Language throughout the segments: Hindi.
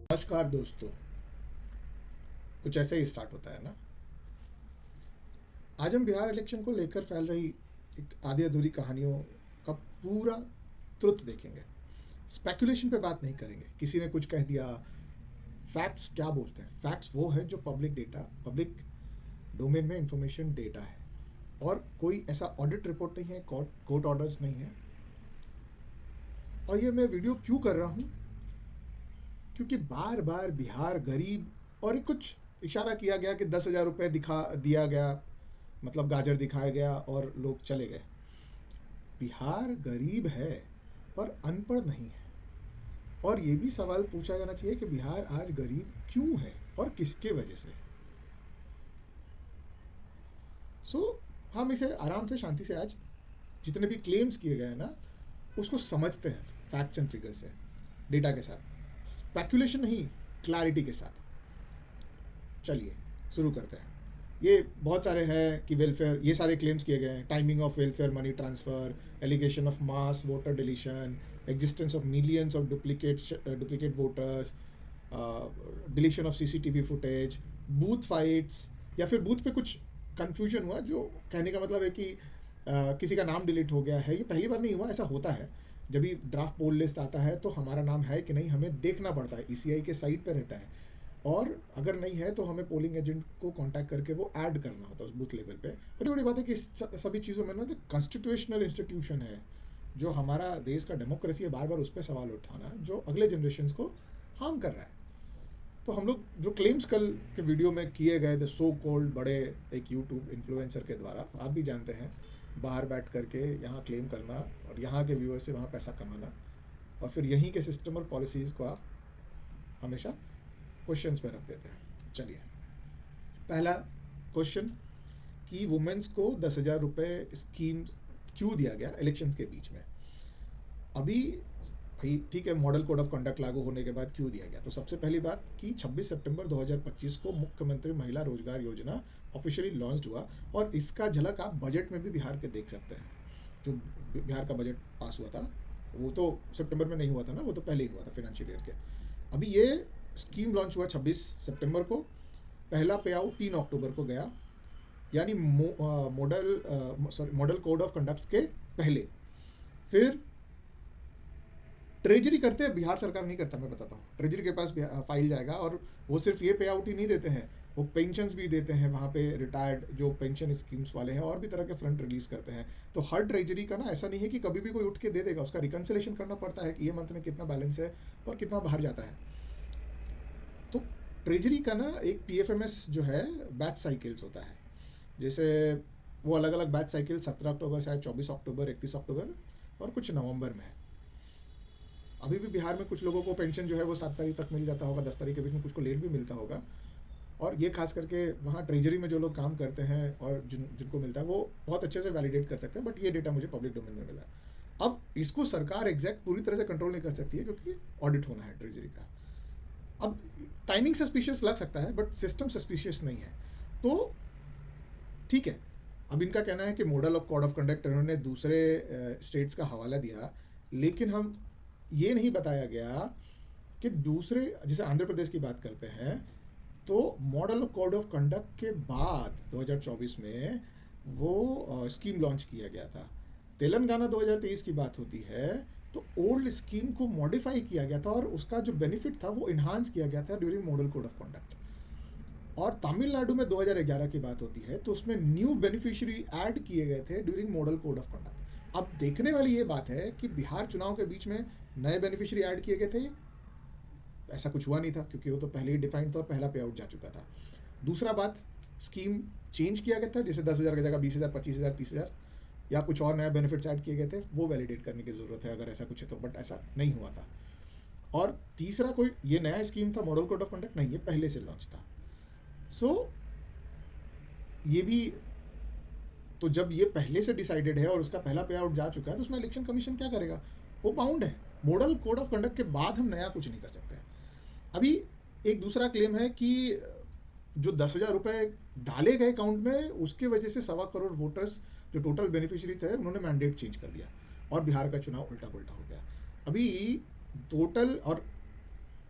नमस्कार दोस्तों। कुछ ऐसे ही स्टार्ट होता है ना। आज हम बिहार इलेक्शन को लेकर फैल रही एक आधी अधूरी कहानियों का पूरा ट्रुथ देखेंगे। स्पेकुलेशन पे बात नहीं करेंगे, किसी ने कुछ कह दिया। फैक्ट्स क्या बोलते हैं? फैक्ट्स वो है जो पब्लिक डेटा, पब्लिक डोमेन में इंफॉर्मेशन डेटा है, और कोई ऐसा ऑडिट रिपोर्ट नहीं है, कोर्ट ऑर्डर्स नहीं है। और ये मैं वीडियो क्यों कर रहा हूँ? क्योंकि बार बार बिहार गरीब, और कुछ इशारा किया गया कि 10,000 रुपये दिखा दिया गया, मतलब गाजर दिखाया गया और लोग चले गए। बिहार गरीब है पर अनपढ़ नहीं है। और ये भी सवाल पूछा जाना चाहिए कि बिहार आज गरीब क्यों है और किसके वजह से। हम इसे आराम से, शांति से, आज जितने भी क्लेम्स किए गए हैं ना, उसको समझते हैं फैक्ट्स एंड फिगर से, डेटा के साथ, स्पेकुलेशन नहीं, क्लैरिटी के साथ। चलिए शुरू करते हैं। ये बहुत सारे हैं कि वेलफेयर, ये सारे क्लेम्स किए गए हैं। Timing of welfare money transfer, allegation of mass voter deletion, existence of millions of duplicate voters, deletion of CCTV footage, booth fights, या फिर बूथ पे कुछ कन्फ्यूजन हुआ, जो कहने का मतलब है कि किसी का नाम डिलीट हो गया है। ये पहली बार नहीं हुआ, ऐसा होता है। जब भी ड्राफ्ट पोल लिस्ट आता है तो हमारा नाम है कि नहीं हमें देखना पड़ता है, ईसीआई के साइट पर रहता है, और अगर नहीं है तो हमें पोलिंग एजेंट को कांटेक्ट करके वो ऐड करना होता है उस बूथ लेवल पे। बड़ी बड़ी बात है कि इस सभी चीज़ों में ना तो कॉन्स्टिट्यूशनल इंस्टीट्यूशन है जो हमारा देश का डेमोक्रेसी है, बार बार उस पर सवाल उठाना जो अगले जनरेशन को हार्म कर रहा है। तो हम लोग जो क्लेम्स कल के वीडियो में किए गए थे, सो कॉल्ड बड़े एक यूट्यूब इन्फ्लुएंसर के द्वारा, आप भी जानते हैं, बाहर बैठ करके यहाँ क्लेम करना और यहाँ के व्यूअर से वहाँ पैसा कमाना, और फिर यहीं के सिस्टम और पॉलिसीज़ को आप हमेशा क्वेश्चंस में रख देते हैं। चलिए, पहला क्वेश्चन कि वुमेन्स को 10,000 रुपये स्कीम क्यों दिया गया इलेक्शंस के बीच में। अभी भाई ठीक है, मॉडल कोड ऑफ कंडक्ट लागू होने के बाद क्यों दिया गया? तो सबसे पहली बात कि 26 सितंबर 2025 को मुख्यमंत्री महिला रोजगार योजना ऑफिशियली लॉन्च हुआ, और इसका झलक आप बजट में भी बिहार के देख सकते हैं। जो बिहार का बजट पास हुआ था वो तो सितंबर में नहीं हुआ था ना, वो तो पहले ही हुआ था फाइनेंशियल ईयर के। अभी ये स्कीम लॉन्च हुआ 26 सितंबर को, पहला पे आउट 3 अक्टूबर को गया, यानी मॉडल कोड ऑफ कंडक्ट के पहले। फिर ट्रेजरी करते हैं, बिहार सरकार नहीं करता, मैं बताता हूँ। ट्रेजरी के पास फाइल जाएगा, और वो सिर्फ ये पे आउट ही नहीं देते हैं, वो पेंशन्स भी देते हैं वहाँ पे, रिटायर्ड जो पेंशन स्कीम्स वाले हैं, और भी तरह के फंड रिलीज करते हैं। तो हर ट्रेजरी का ना ऐसा नहीं है कि कभी भी कोई उठ के दे देगा, उसका रिकन्सिलेशन करना पड़ता है कि ये मंथ में कितना बैलेंस है और कितना बाहर जाता है। तो ट्रेजरी का ना एक पीएफएमएस जो है, बैच साइकिल्स होता है। जैसे वो अलग अलग बैच साइकिल 17 अक्टूबर, शायद 24 अक्टूबर, 31 अक्टूबर, और कुछ नवंबर में है। अभी भी बिहार में कुछ लोगों को पेंशन जो है वो 7 तारीख तक मिल जाता होगा, 10 तारीख के बीच में कुछ को लेट भी मिलता होगा। और ये खास करके वहाँ ट्रेजरी में जो लोग काम करते हैं और जिनको मिलता है वो बहुत अच्छे से वैलिडेट कर सकते हैं, बट ये डेटा मुझे पब्लिक डोमेन में मिला। अब इसको सरकार एग्जैक्ट पूरी तरह से कंट्रोल नहीं कर सकती है क्योंकि ऑडिट होना है ट्रेजरी का। अब टाइमिंग सस्पिशियस लग सकता है बट सिस्टम सस्पिशियस नहीं है, तो ठीक है। अब इनका कहना है कि model of code of conduct इन्होंने दूसरे स्टेट्स का हवाला दिया, लेकिन हम ये नहीं बताया गया कि दूसरे, जैसे आंध्र प्रदेश की बात करते हैं, तो model of code of conduct के बाद 2024 में वो स्कीम लॉन्च किया गया था। तेलंगाना 2023 की बात होती है तो ओल्ड स्कीम को मॉडिफाई किया गया था और उसका जो बेनिफिट था वो इन्हांस किया गया था during model code of conduct. और तमिलनाडु में 2011 की बात होती है तो उसमें न्यू बेनिफिशियरी ऐड किए गए थे during model code of conduct. अब देखने वाली ये बात है कि बिहार चुनाव के बीच में नए बेनिफिशियरी ऐड किए गए थे, ऐसा कुछ हुआ नहीं था क्योंकि वो तो पहले ही डिफाइंड था और पहला पे आउट जा चुका था। दूसरा बात, स्कीम चेंज किया गया था, जैसे 10,000 की जगह 20,000, 25,000, 30,000, या कुछ और नया बेनिफिट्स ऐड किए गए थे, वो वैलिडेट करने की ज़रूरत है अगर ऐसा कुछ है तो, बट ऐसा नहीं हुआ था। और तीसरा, कोई ये नया स्कीम था मॉडल कोड ऑफ कंडक्ट नहीं, ये पहले से लॉन्च था। ये भी, तो जब ये पहले से डिसाइडेड है और उसका पहला पे आउट जा चुका है तो उसमें इलेक्शन कमीशन क्या करेगा? वो बाउंड है। मॉडल कोड ऑफ कंडक्ट के बाद हम नया कुछ नहीं कर सकते। अभी एक दूसरा क्लेम है कि जो 10,000 रुपये डाले गए अकाउंट में उसके वजह से 1.25 करोड़ वोटर्स जो टोटल बेनिफिशियरी थे उन्होंने मैंडेट चेंज कर दिया और बिहार का चुनाव उल्टा पुल्टा हो गया। अभी टोटल, और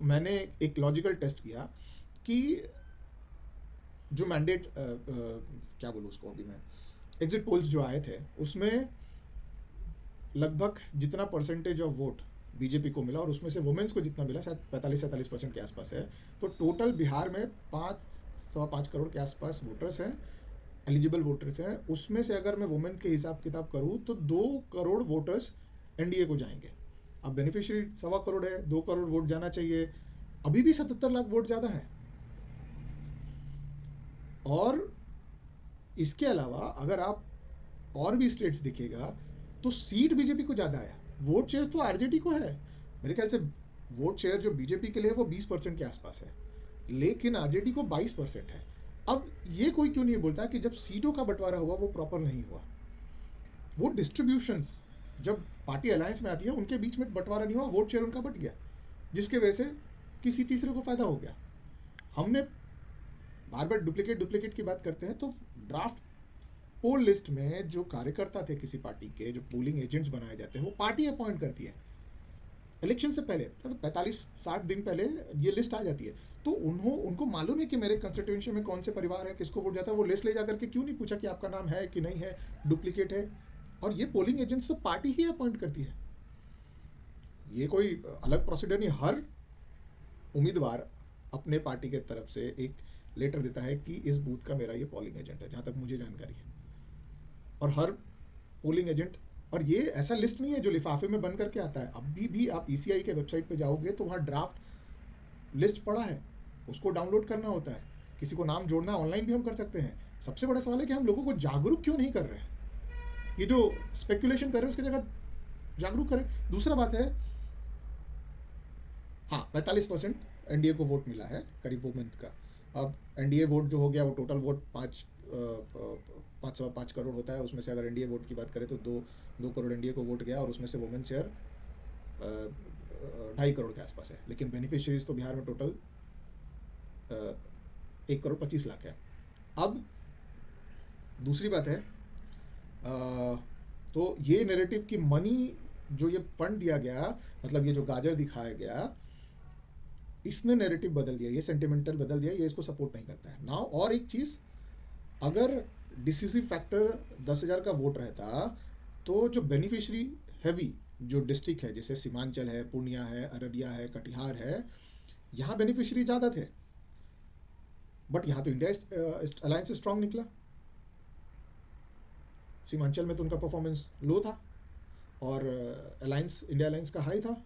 मैंने एक लॉजिकल टेस्ट किया कि जो मैंडेट क्या बोलूँ उसको, अभी मैं एग्जिट पोल्स जो आए थे उसमें लगभग जितना परसेंटेज ऑफ वोट बीजेपी को मिला और उसमें से वुमेन्स को जितना मिला शायद 45-47% के आसपास है, तो टोटल बिहार में 5.5 करोड़ के आसपास वोटर्स हैं, एलिजिबल वोटर्स हैं। उसमें से अगर मैं वुमेन के हिसाब किताब करूँ तो 2 करोड़ वोटर्स एनडीए को जाएंगे। अब बेनिफिशियरी 1.25 करोड़ है, 2 करोड़ वोट जाना चाहिए, अभी भी 77 लाख वोट ज़्यादा है। और इसके अलावा अगर आप और भी स्टेट्स दिखेगा तो सीट बीजेपी को ज़्यादा आया, वोट शेयर तो आरजेडी को है। मेरे ख्याल से वोट शेयर जो बीजेपी के लिए है वो 20% के आसपास है, लेकिन आरजेडी को 22% है। अब ये कोई क्यों नहीं बोलता कि जब सीटों का बंटवारा हुआ वो प्रॉपर नहीं हुआ, वो डिस्ट्रीब्यूशंस जब पार्टी अलायंस में आती है उनके बीच में बंटवारा नहीं हुआ, वोट शेयर उनका बट गया, जिसके वजह से किसी तीसरे को फ़ायदा हो गया। हमने बार बार डुप्लीकेट की बात करते हैं, तो ड्राफ्ट पोल लिस्ट में जो कार्यकर्ता थे किसी पार्टी के, जो पोलिंग एजेंट्स बनाए जाते हैं, वो पार्टी अपॉइंट करती है इलेक्शन से पहले, 45-60 दिन पहले ये लिस्ट आ जाती है। तो उनको मालूम है कि मेरे कंस्टिट्यूएंसी में कौन से परिवार है, किसको वोट जाता है, वो लिस्ट ले जाकर के क्यों नहीं पूछा कि आपका नाम है कि नहीं है, डुप्लीकेट है। और ये पोलिंग एजेंट्स तो पार्टी ही अपॉइंट करती है, ये कोई अलग प्रोसीडर नहीं। हर उम्मीदवार अपने पार्टी के तरफ से एक लेटर देता है कि इस बूथ का मेरा ये पोलिंग एजेंट है, जहाँ तक मुझे जानकारी है। और हर पोलिंग एजेंट, और ये ऐसा लिस्ट नहीं है जो लिफाफे में बंद करके आता है, अभी भी आप ईसीआई के वेबसाइट पे जाओगे तो वहाँ ड्राफ्ट लिस्ट पड़ा है, उसको डाउनलोड करना होता है। किसी को नाम जोड़ना ऑनलाइन भी हम कर सकते हैं। सबसे बड़ा सवाल है कि हम लोगों को जागरूक क्यों नहीं कर रहे हैं। ये जो स्पेकुलेशन कर रहे हैं उसकी जगह जागरूक करें। दूसरा बात है, हाँ 45% एनडीए को वोट मिला है करीब वुमेन्स का। अब एनडीए वोट जो हो गया वो टोटल वोट 5.5 करोड़ होता है, उसमें से अगर एनडीए वोट की बात करें तो 2 करोड़ एनडीए को वोट गया और उसमें से वुमेन शेयर 2.5 करोड़ के आसपास है। लेकिन बेनिफिशियरीज तो बिहार में टोटल 1.25 करोड़ है। अब दूसरी बात है, तो ये नैरेटिव की मनी जो ये फंड दिया गया, मतलब ये जो गाजर दिखाया गया, इसने नैरेटिव बदल दिया, ये सेंटिमेंटल बदल दिया, ये इसको सपोर्ट नहीं करता है। नाउ और एक चीज़, अगर डिसिसिव फैक्टर 10,000 का वोट रहता तो जो बेनिफिशरी हैवी जो डिस्ट्रिक्ट है, जैसे सीमांचल है, पूर्णिया है, अररिया है, कटिहार है, यहाँ बेनिफिशरी ज़्यादा थे, बट यहाँ तो इंडिया अलायंस स्ट्रांग निकला। सीमांचल में तो उनका परफॉर्मेंस लो था और अलायंस, इंडिया अलायंस का हाई था।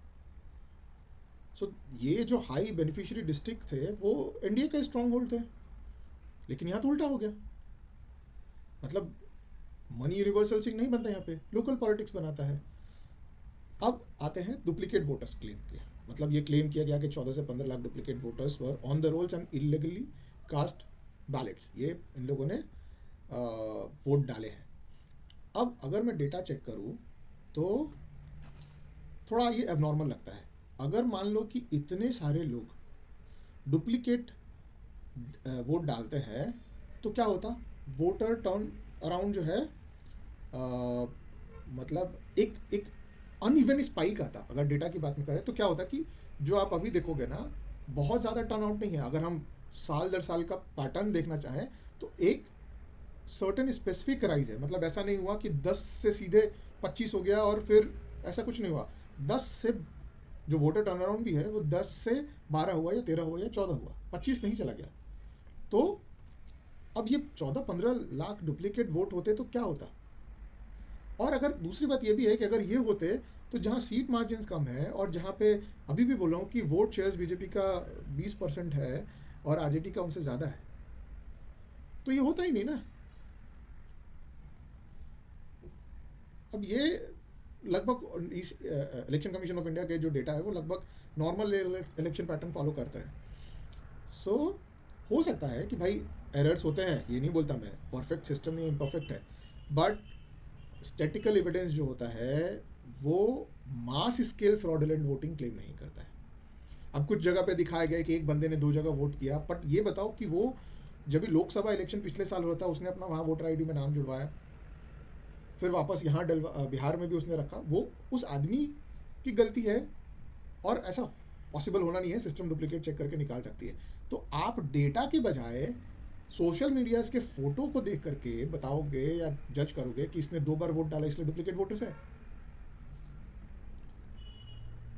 सो ये जो हाई बेनिफिशियरी डिस्ट्रिक्ट थे वो एनडीए का स्ट्रॉन्ग होल्ड थे, लेकिन यहाँ तो उल्टा हो गया। मतलब मनी यूनिवर्सल सिंह नहीं बनता यहाँ पे, लोकल पॉलिटिक्स बनाता है। अब आते हैं डुप्लीकेट वोटर्स क्लेम के, मतलब ये क्लेम किया गया कि 14 से 15 lakh duplicate voters were on the rolls and illegally cast ballots, ये इन लोगों ने वोट डाले हैं। अब अगर मैं डेटा चेक करूँ तो थोड़ा ये एबनॉर्मल लगता है। अगर मान लो कि इतने सारे लोग डुप्लीकेट वोट डालते हैं तो क्या होता, वोटर टर्न अराउंड जो है मतलब एक अनइवन स्पाइक आता। अगर डेटा की बात में करें तो क्या होता कि जो आप अभी देखोगे ना, बहुत ज़्यादा टर्न आउट नहीं है। अगर हम साल दर साल का पैटर्न देखना चाहें तो एक सर्टेन स्पेसिफिक राइज है, मतलब ऐसा नहीं हुआ कि 10 से सीधे 25 हो गया और फिर ऐसा कुछ नहीं हुआ। 10 से जो वोटर टर्न अराउंड भी है वो 10 से 12 हुआ या 13 हुआ या 14 हुआ, 25 नहीं चला गया। तो अब ये 14-15 लाख डुप्लीकेट वोट होते तो क्या होता। और अगर दूसरी बात ये भी है कि अगर ये होते तो जहाँ सीट मार्जिन्स कम है और जहाँ पे अभी भी बोल रहा हूँ कि वोट शेयर्स बीजेपी का 20% है और आरजेडी का उनसे ज़्यादा है, तो ये होता ही नहीं ना। अब ये लगभग इस इलेक्शन कमीशन ऑफ इंडिया के जो डेटा है वो लगभग नॉर्मल इलेक्शन पैटर्न फॉलो करते हैं। सो हो सकता है कि भाई एरर्स होते हैं, ये नहीं बोलता मैं, परफेक्ट सिस्टम नहीं, इम्परफेक्ट है, बट स्टैटिकल एविडेंस जो होता है वो mass scale fraudulent voting claim नहीं करता है। अब कुछ जगह पे दिखाया गया कि एक बंदे ने 2 जगह वोट किया, बट ये बताओ कि वो जब भी लोकसभा इलेक्शन पिछले साल हुआ था उसने अपना वहाँ वोटर आईडी में नाम जुड़वाया, फिर वापस यहाँ बिहार में भी उसने रखा, वो उस आदमी की गलती है। और ऐसा पॉसिबल होना नहीं है, सिस्टम डुप्लीकेट चेक करके निकाल सकती है। तो आप डेटा के बजाय सोशल मीडियाज के फोटो को देख करके बताओगे या जज करोगे कि इसने 2 बार वोट डाला इसलिए डुप्लीकेट वोटर्स है।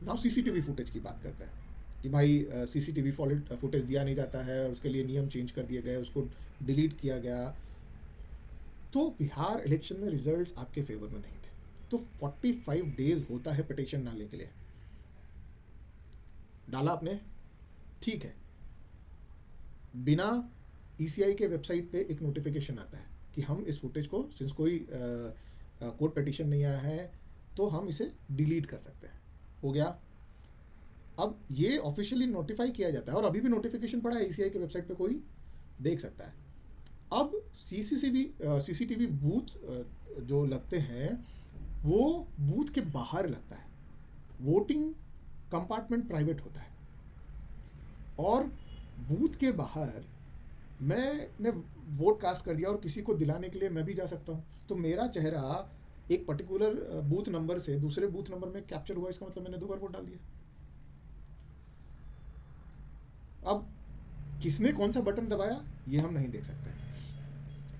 नाउ सीसीटीवी फुटेज की बात करते हैं कि भाई सीसीटीवी फुटेज दिया नहीं जाता है और उसके लिए नियम चेंज कर दिए गए, उसको डिलीट किया गया। तो बिहार इलेक्शन में रिजल्ट्स आपके फेवर में नहीं थे, तो 45 डेज होता है पिटीशन डालने के लिए। डाला आपने, ठीक है, बिना ईसीआई के वेबसाइट पे एक नोटिफिकेशन आता है कि हम इस फुटेज को, सिंस कोई कोर्ट पिटीशन नहीं आया है, तो हम इसे डिलीट कर सकते हैं। हो गया। अब ये ऑफिशियली नोटिफाई किया जाता है और अभी भी नोटिफिकेशन पड़ा है ईसीआई के वेबसाइट पे, कोई देख सकता है। अब सीसीटीवी बूथ जो लगते हैं वो बूथ के बाहर लगता है, वोटिंग कंपार्टमेंट प्राइवेट होता है, और बूथ के बाहर मैंने वोट कास्ट कर दिया और किसी को दिलाने के लिए मैं भी जा सकता हूँ। तो मेरा चेहरा एक पर्टिकुलर बूथ नंबर से दूसरे बूथ नंबर में कैप्चर हुआ, इसका मतलब मैंने 2 बार वोट डाल दिया। अब किसने कौन सा बटन दबाया ये हम नहीं देख सकते।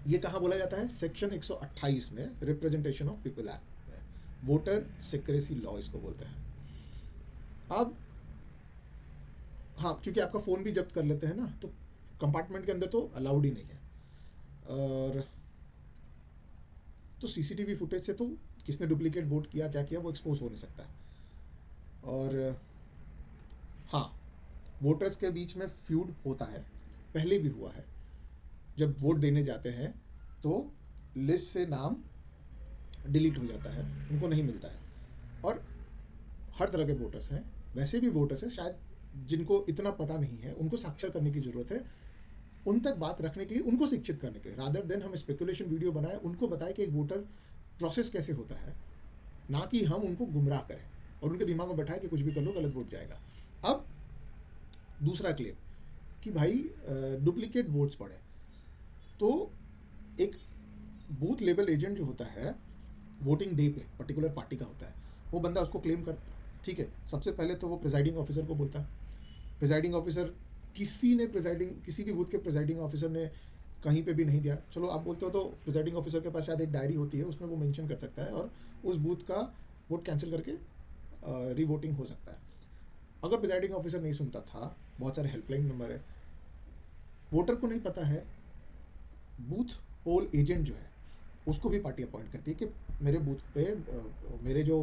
ये कहाँ बोला जाता है? सेक्शन 128 में, रिप्रेजेंटेशन ऑफ पीपल एक्ट में, वोटर सिक्रेसी लॉ इसको बोलते हैं। अब हाँ, क्योंकि आपका फ़ोन भी जब्त कर लेते हैं ना, तो कंपार्टमेंट के अंदर तो अलाउड ही नहीं है। और तो सीसीटीवी फुटेज से तो किसने डुप्लीकेट वोट किया, क्या किया, वो एक्सपोज हो नहीं सकता है। और हाँ, वोटर्स के बीच में फ्यूड होता है, पहले भी हुआ है। जब वोट देने जाते हैं तो लिस्ट से नाम डिलीट हो जाता है, उनको नहीं मिलता है। और हर तरह के वोटर्स हैं, वैसे भी वोटर्स हैं शायद जिनको इतना पता नहीं है, उनको साक्षर करने की ज़रूरत है, उन तक बात रखने के लिए, उनको शिक्षित करने के लिए, रादर देन हम स्पेकुलेशन वीडियो बनाए, उनको बताएं कि एक वोटर प्रोसेस कैसे होता है, ना कि हम उनको गुमराह करें और उनके दिमाग में बैठाएं कि कुछ भी कर लो गलत वोट जाएगा। अब दूसरा क्लेम कि भाई डुप्लीकेट वोट्स पड़े, तो एक बूथ लेवल एजेंट जो होता है वोटिंग डे पे पर्टिकुलर पार्टी का होता है, वो बंदा उसको क्लेम करता है। ठीक है, सबसे पहले तो वो प्रिजाइडिंग ऑफिसर को बोलता है। प्रिजाइडिंग ऑफिसर, किसी भी बूथ के प्रिजाइडिंग ऑफिसर ने कहीं पे भी नहीं दिया, चलो आप बोलते हो तो प्रिजाइडिंग ऑफिसर के पास शायद एक डायरी होती है, उसमें वो मेंशन कर सकता है और उस बूथ का वोट कैंसिल करके रीवोटिंग हो सकता है। अगर प्रिजाइडिंग ऑफिसर नहीं सुनता था, बहुत सारे हेल्पलाइन नंबर है, वोटर को नहीं पता है, बूथ पोल एजेंट जो है उसको भी पार्टी अपॉइंट करती है कि मेरे बूथ पे मेरे जो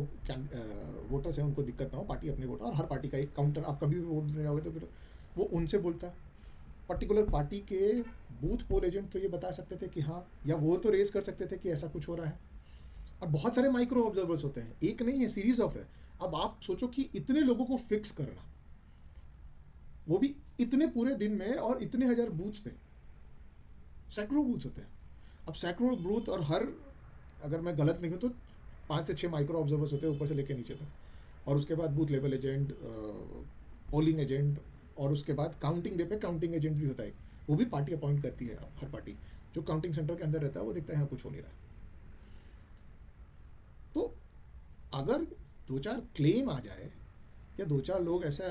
वोटर्स हैं उनको दिक्कत ना हो, पार्टी अपने वोटर, और हर पार्टी का एक काउंटर, आप कभी भी वोट देने जाओगे तो फिर वो उनसे बोलता है। पर्टिकुलर पार्टी के बूथ पोल एजेंट तो ये बता सकते थे कि हाँ, या वो तो रेस कर सकते थे कि ऐसा कुछ हो रहा है। और बहुत सारे माइक्रो ऑब्जर्वर्स होते हैं, एक नहीं है, सीरीज ऑफ है। अब आप सोचो कि इतने लोगों को फिक्स करना, वो भी इतने पूरे दिन में और इतने हजार बूथ्स पे, सैकड़ों बूथ होते हैं। अब सैकड़ों बूथ, और हर, अगर मैं गलत नहीं हूँ तो 5 से 6 माइक्रो ऑब्जर्वर्स होते हैं ऊपर से लेकर नीचे तक, और उसके बाद booth level agent, polling agent, और उसके बाद काउंटिंग डे पे काउंटिंग एजेंट भी होता है, वो भी पार्टी अपॉइंट करती है। हर पार्टी जो काउंटिंग सेंटर के अंदर रहता है वो देखता है यहाँ कुछ हो नहीं रहा। तो अगर 2-4 क्लेम आ जाए या 2-4 लोग ऐसा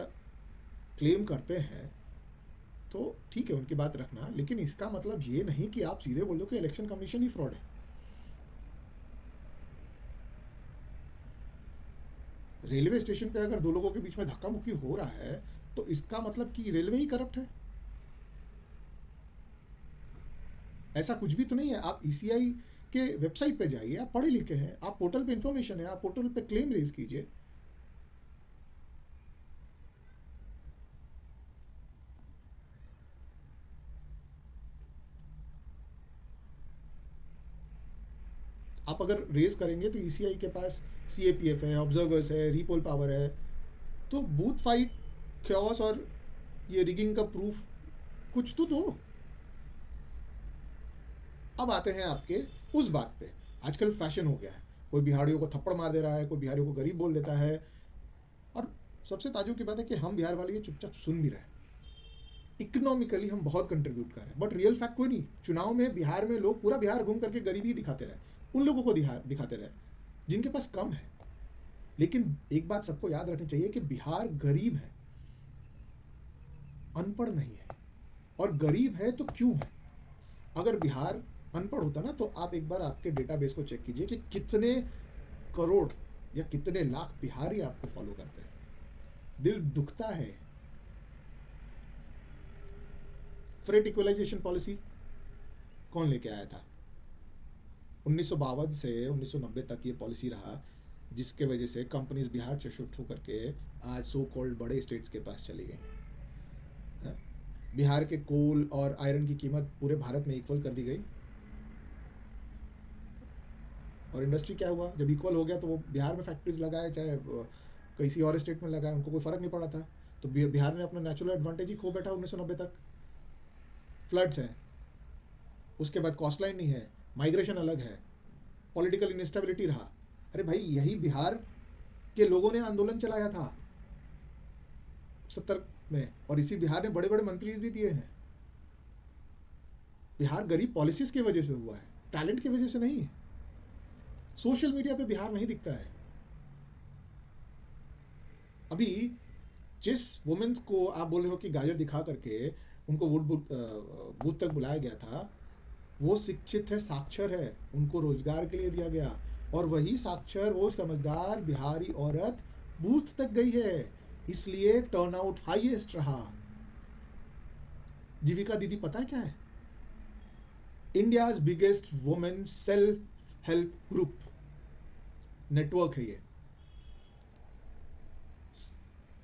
क्लेम करते हैं तो ठीक है, उनकी बात रखना, लेकिन इसका मतलब ये नहीं कि आप सीधे बोल दो कि इलेक्शन कमीशन ही फ्रॉड है। रेलवे स्टेशन पे अगर 2 लोगों के बीच में धक्का मुक्की हो रहा है तो इसका मतलब कि रेलवे ही करप्ट है? ऐसा कुछ भी तो नहीं है। आप ईसीआई के वेबसाइट पे जाइए, आप पढ़े लिखे हैं, आप पोर्टल पे इंफॉर्मेशन है, आप पोर्टल पे क्लेम रेज कीजिए। आप अगर रेज करेंगे तो ईसीआई के पास सीएपीएफ है, ऑब्जर्वर्स है, रीपोल पावर है, तो बूथ फाइट, ख्योस और ये रिगिंग का प्रूफ कुछ तो दो। अब आते हैं आपके उस बात पे, आजकल फैशन हो गया है, कोई बिहारियों को थप्पड़ मार दे रहा है, कोई बिहारियों को गरीब बोल देता है, और सबसे ताजुब की बात है कि हम बिहार वाले ये चुपचाप सुन भी रहे हैं। इकोनॉमिकली हम बहुत कंट्रीब्यूट कर रहे हैं, बट रियल फैक्ट कोई नहीं। चुनाव में बिहार में लोग पूरा बिहार घूम करके गरीबी दिखाते रहे, उन लोगों को दिखाते रहे जिनके पास कम है। लेकिन एक बात सबको याद रखनी चाहिए कि बिहार गरीब है, अनपढ़ नहीं है और गरीब है तो क्यों है? अगर बिहार अनपढ़ होता ना, तो आप एक बार आपके डेटाबेस को चेक कीजिए कि कितने करोड़ या कितने लाख बिहारी आपको फॉलो करते हैं। दिल दुखता है। फ्रेट इक्वलाइजेशन पॉलिसी कौन लेके आया था? 1952 से 1990 तक ये पॉलिसी रहा, जिसके वजह से कंपनीज बिहार से शिफ्ट होकर के आज सो कॉल्ड बड़े स्टेट्स के पास चली गई। हाँ? बिहार के कोल और आयरन की कीमत पूरे भारत में इक्वल कर दी गई। और इंडस्ट्री क्या हुआ? जब इक्वल हो गया तो वो बिहार में फैक्ट्रीज लगाए, चाहे किसी और स्टेट में लगाए, उनको कोई फ़र्क नहीं पड़ा था। तो बिहार ने अपना नेचुरल एडवांटेज ही खो बैठा 1990 तक। फ्लड्स हैं, उसके बाद कॉस्ट लाइन नहीं है, माइग्रेशन अलग है, पॉलिटिकल इनस्टेबिलिटी रहा। अरे भाई, यही बिहार के लोगों ने आंदोलन चलाया था 70 में, और इसी बिहार ने बड़े बड़े मंत्री भी दिए हैं। बिहार गरीब पॉलिसीज की वजह से हुआ है, टैलेंट की वजह से नहीं। सोशल मीडिया पे बिहार नहीं दिखता है। अभी जिस वुमेन्स को आप बोल रहे हो कि गाजर दिखा करके उनको बूथ तक बुलाया गया था, वो शिक्षित है, साक्षर है, उनको रोजगार के लिए दिया गया। और वही साक्षर, वो समझदार बिहारी औरत बूथ तक गई है, इसलिए टर्नआउट हाईएस्ट रहा। जीविका दीदी पता है क्या है? India's biggest women self help group network है ये।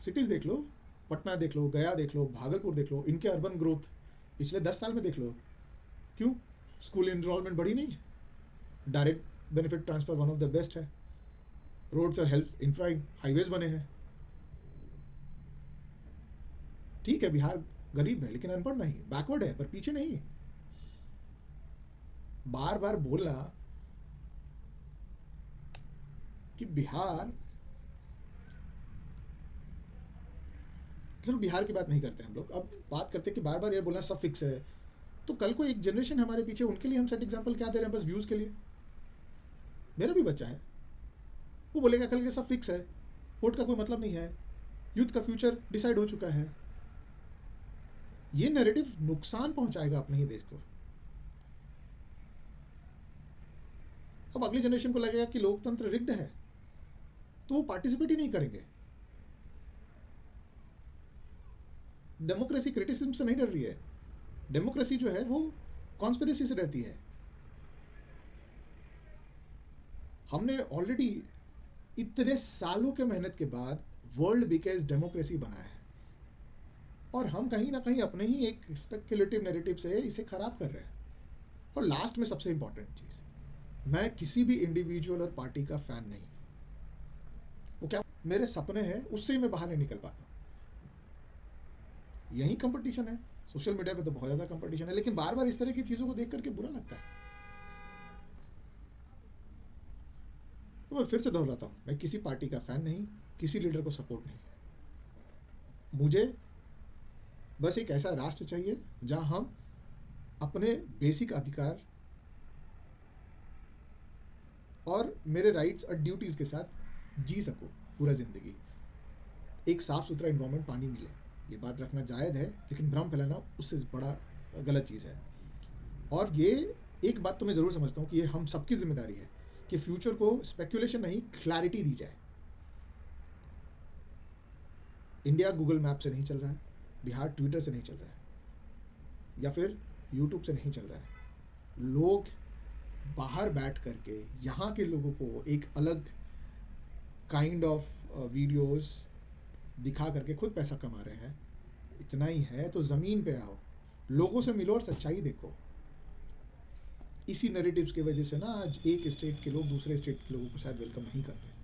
सिटीज देख लो, पटना देख लो, गया देख लो, भागलपुर देख लो, इनके अर्बन ग्रोथ पिछले 10 साल में देख लो। क्यों? स्कूल इनरोलमेंट बढ़ी नहीं है, direct benefit transfer one of the best है, रोड्स और हेल्थ इंफ्रा हाईवेज बने हैं। ठीक है, बिहार गरीब है लेकिन अनपढ़ नहीं, बैकवर्ड है पर पीछे नहीं। बार बार बोलना कि बिहार, चलो बिहार की बात नहीं करते हम लोग, अब बात करते हैं कि बार बार ये बोलना सब फिक्स है। तो कल को एक जनरेशन हमारे पीछे, उनके लिए हम सेट एग्जाम्पल क्या दे रहे हैं? बस व्यूज़ के लिए। मेरा भी बच्चा है, वो बोलेगा कल के सब फिक्स है, वोट का कोई मतलब नहीं है, यूथ का फ्यूचर डिसाइड हो चुका है। ये नैरेटिव नुकसान पहुंचाएगा अपने ही देश को। अब अगली जनरेशन को लगेगा कि लोकतंत्र रिग्ड है, तो वो पार्टिसिपेट ही नहीं करेंगे। डेमोक्रेसी क्रिटिसिज्म से नहीं डर रही है, डेमोक्रेसी जो है वो कॉन्स्पिरेसी से डरती है। हमने ऑलरेडी इतने सालों के मेहनत के बाद वर्ल्ड बिगेस्ट डेमोक्रेसी बनाया है, और हम कहीं ना कहीं अपने ही एक स्पेक्युलेटिव नैरेटिव से इसे खराब कर रहे हैं। और लास्ट में सबसे इंपॉर्टेंट चीज़, मैं किसी भी इंडिविजुअल और पार्टी का फैन नहीं। वो क्या मेरे सपने हैं, उससे ही मैं बाहर नहीं निकल पाता। यही कंपटीशन है, सोशल मीडिया पे तो बहुत ज़्यादा कंपटीशन है, लेकिन बार बार इस तरह की चीज़ों को देख करके बुरा लगता है। तो मैं फिर से दोहराता हूँ, मैं किसी पार्टी का फ़ैन नहीं, किसी लीडर को सपोर्ट नहीं। मुझे बस एक ऐसा राष्ट्र चाहिए जहाँ हम अपने बेसिक अधिकार और मेरे राइट्स और ड्यूटीज़ के साथ जी सकूँ पूरा ज़िंदगी। एक साफ़ सुथरा इन्वायरमेंट, पानी मिले, ये बात रखना जायज़ है, लेकिन भ्रम फैलाना उससे बड़ा गलत चीज़ है। और ये एक बात तो मैं ज़रूर समझता हूँ कि ये हम सबकी जिम्मेदारी है कि फ्यूचर को स्पेक्यूलेशन नहीं, क्लैरिटी दी जाए। इंडिया गूगल मैप से नहीं चल रहा है, बिहार ट्विटर से नहीं चल रहा है, या फिर यूट्यूब से नहीं चल रहा है। लोग बाहर बैठ करके यहाँ के लोगों को एक अलग काइंड ऑफ वीडियोस दिखा करके खुद पैसा कमा रहे हैं। इतना ही है तो ज़मीन पे आओ, लोगों से मिलो और सच्चाई देखो। इसी नैरेटिव्स की वजह से ना आज एक स्टेट के लोग दूसरे स्टेट के लोगों को शायद वेलकम नहीं करते।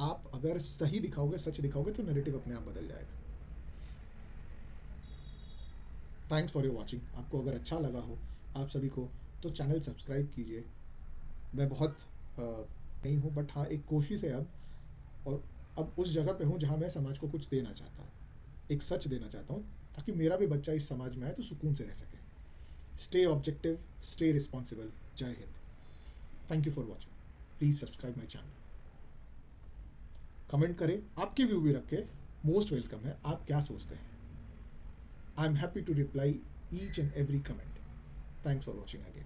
आप अगर सही दिखाओगे, सच दिखाओगे, तो नैरेटिव अपने आप बदल जाएगा। Thanks for your watching. आपको अगर अच्छा लगा हो आप सभी को, तो चैनल सब्सक्राइब कीजिए। मैं बहुत नहीं हूँ, बट हाँ एक कोशिश है और अब उस जगह पे हूँ जहाँ मैं समाज को कुछ देना चाहता हूँ, एक सच देना चाहता हूँ, ताकि मेरा भी बच्चा इस समाज में आए तो सुकून से रह सके। Stay objective, stay responsible. जय हिंद। Thank you for watching. Please subscribe my channel. Comment करें, आपके व्यू भी रखें, मोस्ट वेलकम है। आप क्या सोचते हैं? I am happy to reply each and every comment. Thanks for watching again.